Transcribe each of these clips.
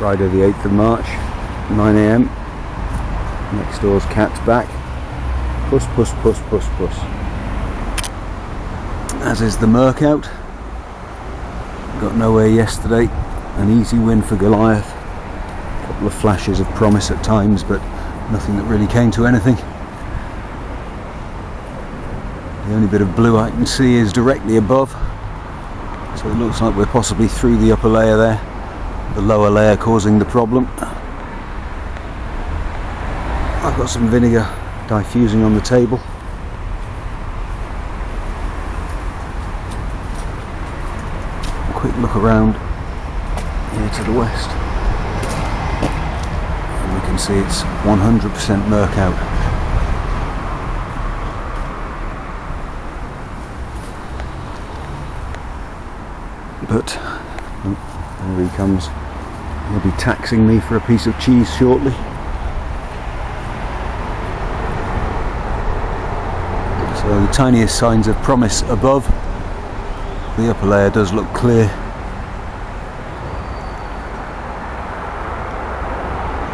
Friday the 8th of March, 9 AM. Next door's cat's back. Puss, puss, puss, puss, puss. As is the murk out. Got nowhere yesterday. An easy win for Goliath. A couple of flashes of promise at times, but nothing that really came to anything. The only bit of blue I can see is directly above. So it looks like we're possibly through the upper layer there. The lower layer causing the problem. I've got some vinegar diffusing on the table. A quick look around here to the west, and we can see it's 100% murk out. But there he comes. He'll be taxing me for a piece of cheese shortly. So the tiniest signs of promise above. The upper layer does look clear.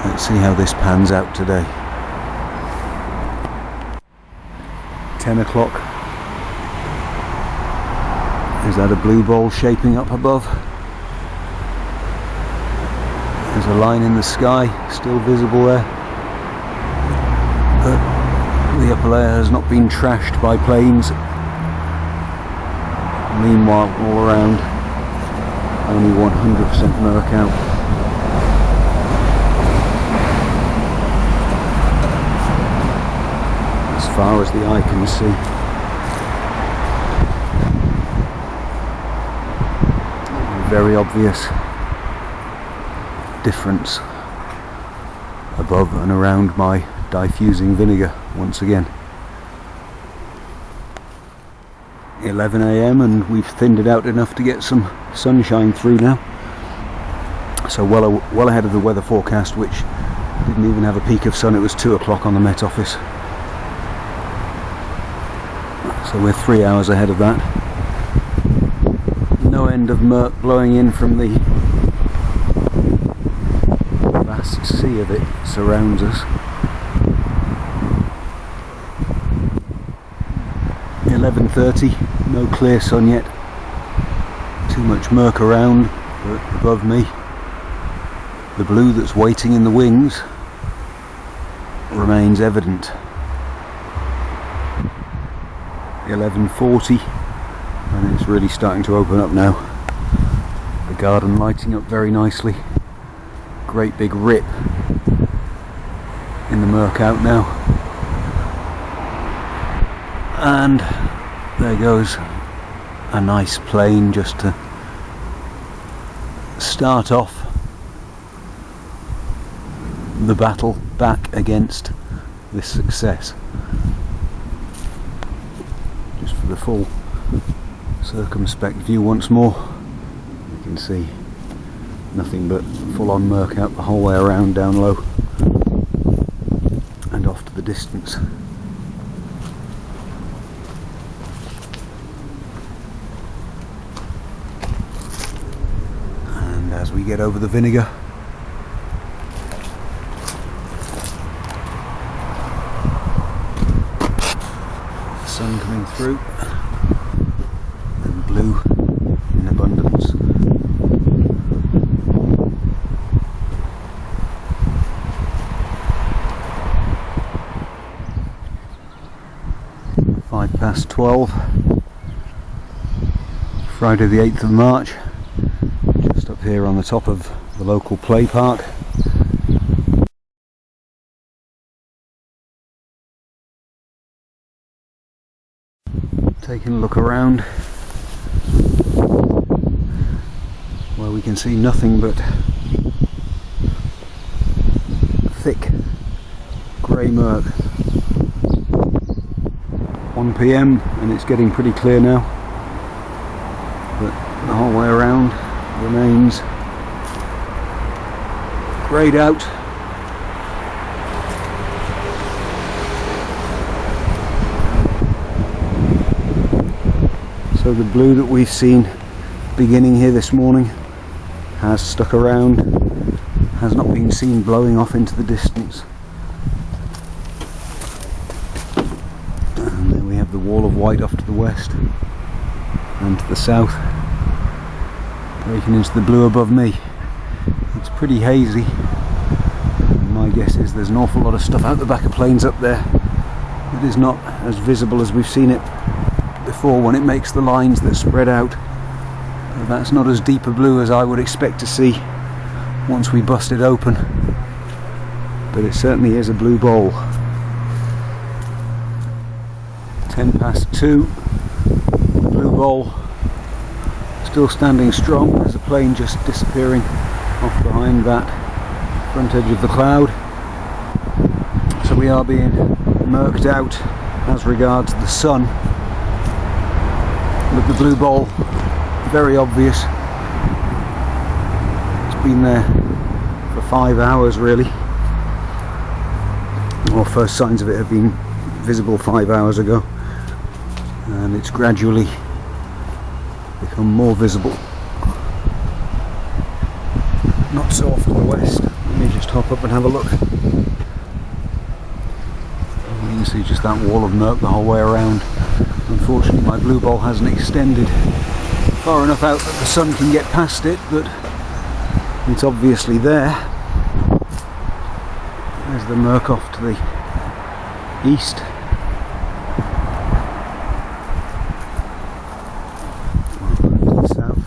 Let's see how this pans out today. 10 o'clock. Is that a blue bowl shaping up above? There's a line in the sky still visible there. But the upper layer has not been trashed by planes. Meanwhile, all around, only 100% murk out. As far as the eye can see. Very obvious difference above and around my diffusing vinegar once again. 11 AM and we've thinned it out enough to get some sunshine through now. So well ahead of the weather forecast, which didn't even have a peak of sun. It was 2 o'clock on the Met Office. So we're 3 hours ahead of that. No end of murk blowing in from the vast sea of it surrounds us. 11:30, no clear sun yet. Too much murk around, but above me, the blue that's waiting in the wings remains evident. 11:40. And it's really starting to open up now. The garden lighting up very nicely. Great big rip in the murk out now. And there goes a nice plane just to start off the battle back against this success. Just for the full circumspect view once more, you can see nothing but full-on murk out the whole way around down low and off to the distance. And as we get over the vinegar, the sun coming through. Blue in abundance. Five past 12. Friday the 8th of March. Just up here on the top of the local play park. Taking a look around, where we can see nothing but thick grey murk. 1 PM and it's getting pretty clear now, but the whole way around remains greyed out. So the blue that we've seen beginning here this morning has stuck around has not been seen blowing off into the distance. And then we have the wall of white off to the west and to the south, breaking into the blue above me. It's pretty hazy, and my guess is there's an awful lot of stuff out the back of planes up there that is not as visible as we've seen it before when it makes the lines that spread out. But that's not as deep a blue as I would expect to see once we bust it open, but it certainly is a blue bowl. 2:10, the blue bowl still standing strong. There's a plane just disappearing off behind that front edge of the cloud. So we are being murked out as regards the sun, with the blue bowl very obvious. It's been there for 5 hours really, or first signs of it have been visible 5 hours ago, and it's gradually become more visible. Not so off to the west. Let me just hop up and have a look. You can see just that wall of murk the whole way around. Unfortunately my blue bowl hasn't extended far enough out that the sun can get past it, but it's obviously there. There's the murk off to the east. To the south.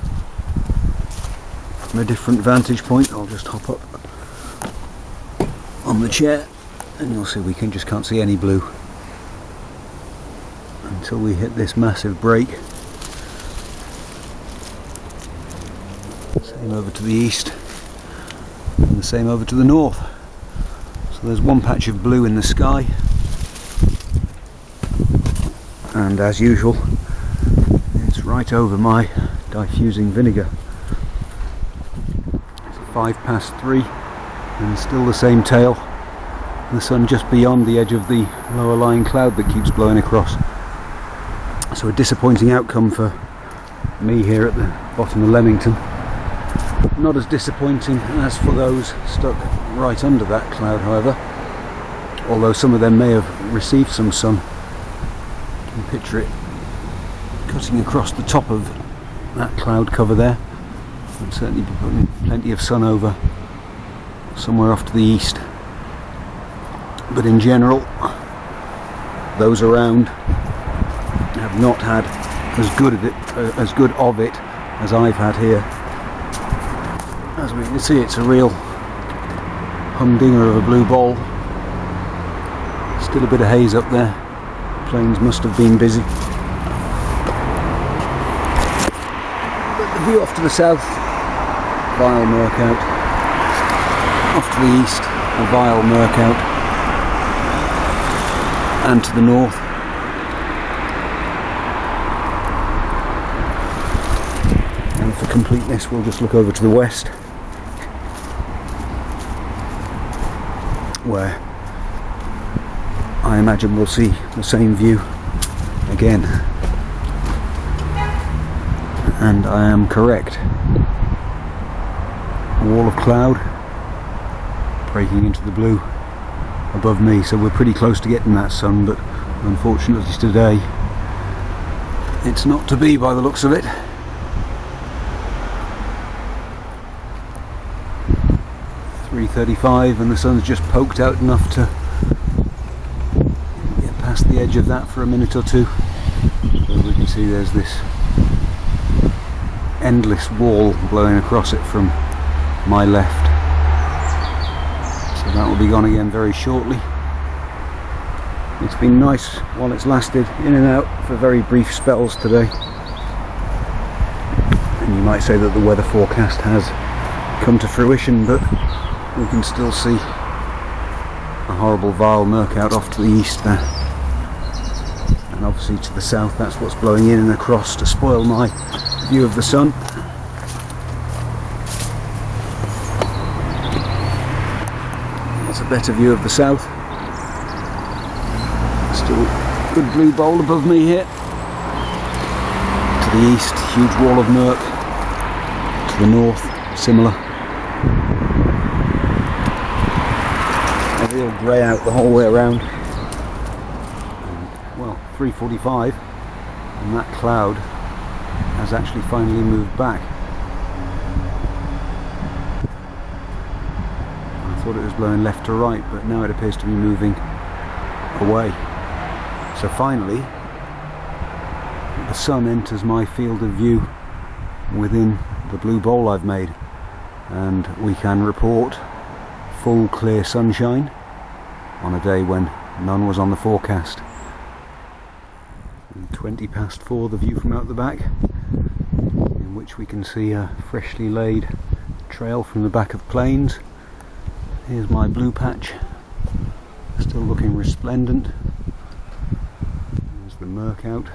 From a different vantage point, I'll just hop up on the chair and you'll see we just can't see any blue until we hit this massive break. Same over to the east and the same over to the north. So there's one patch of blue in the sky, and as usual it's right over my diffusing vinegar. It's 3:05 and still the same tail. The sun just beyond the edge of the lower lying cloud that keeps blowing across. So a disappointing outcome for me here at the bottom of Leamington. Not as disappointing as for those stuck right under that cloud, however, although some of them may have received some sun. You can picture it cutting across the top of that cloud cover there, and certainly be putting plenty of sun over somewhere off to the east. But in general, those around have not had as good of it as I've had here. As we can see, it's a real humdinger of a blue bowl. Still a bit of haze up there. Planes must have been busy. But the view off to the south, vile murk out. Off to the east, a vile murk out. And to the north, and for completeness we'll just look over to the west, where I imagine we'll see the same view again. And I am correct. A wall of cloud breaking into the blue above me, so we're pretty close to getting that sun, but unfortunately today it's not to be by the looks of it. .35 and the sun's just poked out enough to get past the edge of that for a minute or two. So we can see there's this endless wall blowing across it from my left. So that will be gone again very shortly. It's been nice while it's lasted, in and out for very brief spells today. And you might say that the weather forecast has come to fruition, but we can still see a horrible vile murk out off to the east there. And obviously to the south, that's what's blowing in and across to spoil my view of the sun. That's a better view of the south. Still good blue bowl above me here. To the east, huge wall of murk. To the north, similar. real grey out the whole way around. And, well, 3:45, and that cloud has actually finally moved back. I thought it was blowing left to right, but now it appears to be moving away. So finally, the sun enters my field of view within the blue bowl I've made, and we can report full clear sunshine on a day when none was on the forecast. And 4:20, the view from out the back, in which we can see a freshly laid trail from the back of plains. Here's my blue patch, still looking resplendent. There's the murk out,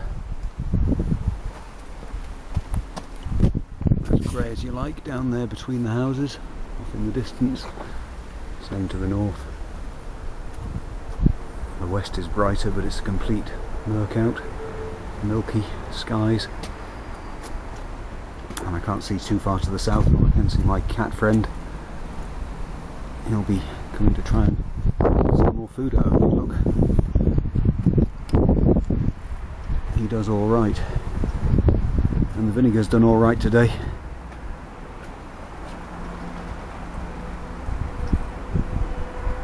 as grey as you like down there between the houses, off in the distance. Same to the north. The west is brighter, but it's a complete murk out, milky skies. And I can't see too far to the south, but I can see my cat friend. He'll be coming to try and get some more food out of me. Look, he does all right, and the vinegar's done all right today.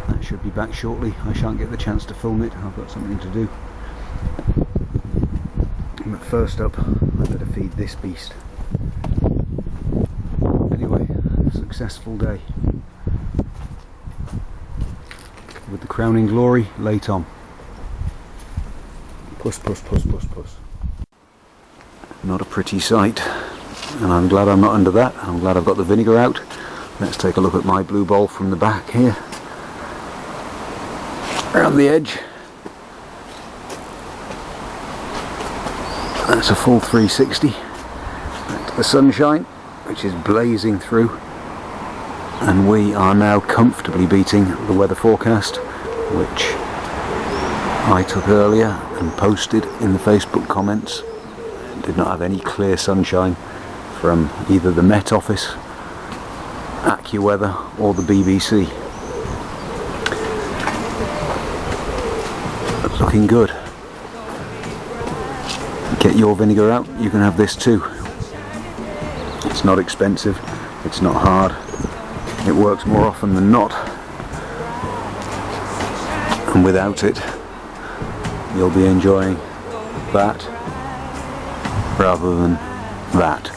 That should be back shortly. I shan't get the chance to film it, I've got something to do. But first up, I better feed this beast. Anyway, successful day, with the crowning glory late on. Puss, puss, puss, puss, puss. Not a pretty sight, and I'm glad I'm not under that. I'm glad I've got the vinegar out. Let's take a look at my blue bowl from the back here, around the edge. That's a full 360. Back to the sunshine, which is blazing through. And we are now comfortably beating the weather forecast, which I took earlier and posted in the Facebook comments. It did not have any clear sunshine from either the Met Office, AccuWeather or the BBC. But looking good. Get your vinegar out, you can have this too. It's not expensive, it's not hard. It works more often than not, and without it you'll be enjoying that rather than that.